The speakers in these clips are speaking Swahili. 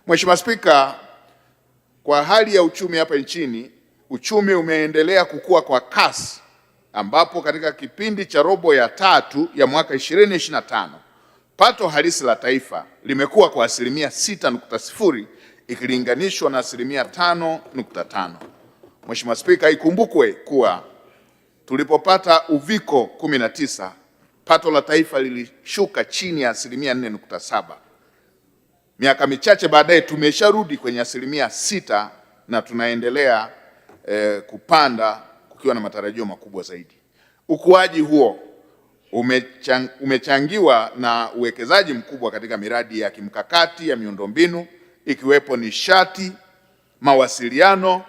Mheshimiwa Spika, kwa hali ya uchumi hapa nchini, uchumi umeendelea kukua kwa kasi ambapo katika kipindi cha robo ya tatu ya mwaka 2025 pato halisi la taifa limekuwa kwa asilimia 6.0 ikilinganishwa na asilimia 5.5. Mheshimiwa Spika, ikumbukwe kuwa tulipopata uviko 19 pato la taifa lilishuka chini ya asilimia 4.7. Miaka michache baadaye tumesharudi kwenye asilimia 6 na tunaendelea kupanda kukiwa na matarajio makubwa zaidi. Ukuaji huo umechangiwa na uwekezaji mkubwa katika miradi ya kimkakati ya miundombinu ikiwepo nishati, mawasiliano,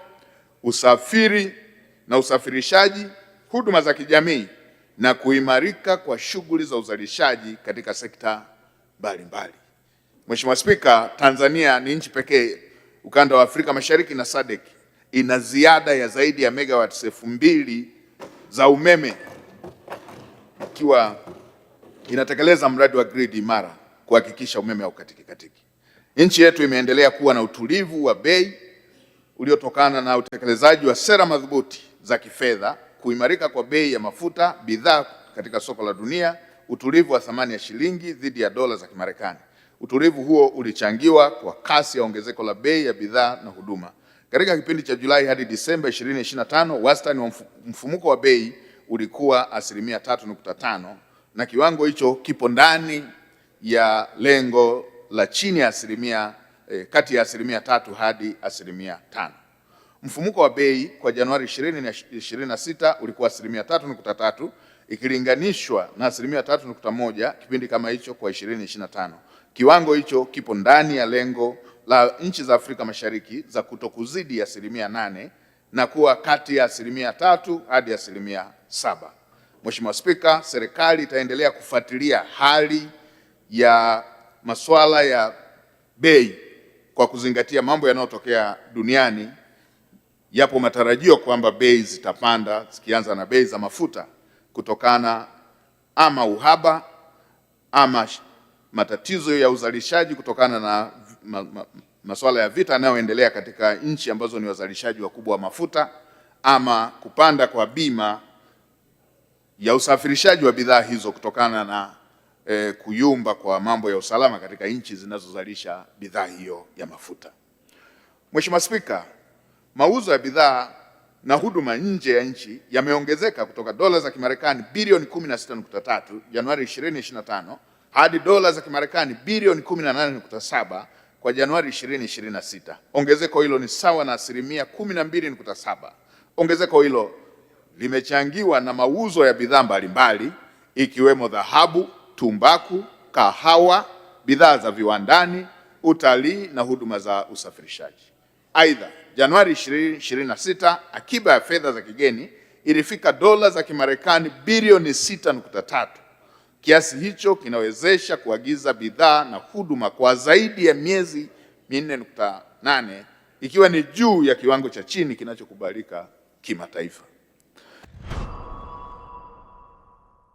usafiri na usafirishaji, huduma za kijamii na kuimarika kwa shughuli za uzalishaji katika sekta mbalimbali. Mheshimiwa Spika, Tanzania ni nchi pekee ukanda wa Afrika Mashariki na SADC ina ziada ya zaidi ya megawatts 2000 za umeme ikiwa inatekeleza mradi wa grid imara kuhakikisha umeme haukatiki. Nchi yetu imeendelea kuwa na utulivu wa bei uliotokana na utekelezaji wa sera madhubuti za kifedha, kuimarika kwa bei ya mafuta, bidhaa katika soko la dunia, utulivu wa thamani ya shilingi dhidi ya dola za Kimarekani. Utulivu huo ulichangiwa kwa kasi ya ongezeko la bei ya bidhaa na huduma. Katika kipindi cha Julai hadi Disemba 2025, wastani wa mfumuko wa bei ulikuwa asilimia 3.5 na kiwango hicho kipo ndani ya lengo la chini ya asilimia kati ya asilimia 3 hadi asilimia 5. Mfumuko wa bei kwa Januari 2026 ulikuwa asilimia 3.3 ikilinganishwa na asilimia 3.1 kipindi kama hicho kwa 2025. Kiwango hicho kipo ndani ya lengo la nchi za Afrika Mashariki za kutokuzidi asilimia 8 na kuwa kati ya asilimia 3 hadi asilimia 7. Mheshimiwa Spika, serikali itaendelea kufuatilia hali ya masuala ya bei kwa kuzingatia mambo yanayotokea duniani. Yapo matarajio kwamba bei zitapanda zikianza na bei za mafuta kutokana ama uhaba ama matatizo ya uzalishaji kutokana na masuala ya vita yanayoendelea katika nchi ambazo ni wazalishaji wakubwa wa mafuta, ama kupanda kwa bima ya usafirishaji wa bidhaa hizo kutokana na kuyumba kwa mambo ya usalama katika nchi zinazozalisha bidhaa hiyo ya mafuta. Mheshimiwa Spika, mauzo ya bidhaa na huduma nje ya nchi yameongezeka kutoka dola za Kimarekani bilioni 16.3 Januari 2025 hadi dola za Kimarekani bilioni 18.7 kwa Januari 2026. Ongezeko hilo ni sawa na asilimia 12.7. Ongezeko hilo limechangiwa na mauzo ya bidhaa mbalimbali ikiwemo dhahabu, tumbaku, kahawa, bidhaa za viwandani, utalii na huduma za usafirishaji. Aidha, Januari 2026 akiba ya fedha za kigeni ilifika dola za Kimarekani bilioni 6.3. Kiasi hicho kinawezesha kuagiza bidhaa na huduma kwa zaidi ya miezi 4.8 ikiwa ni juu ya kiwango cha chini kinachokubalika kimataifa.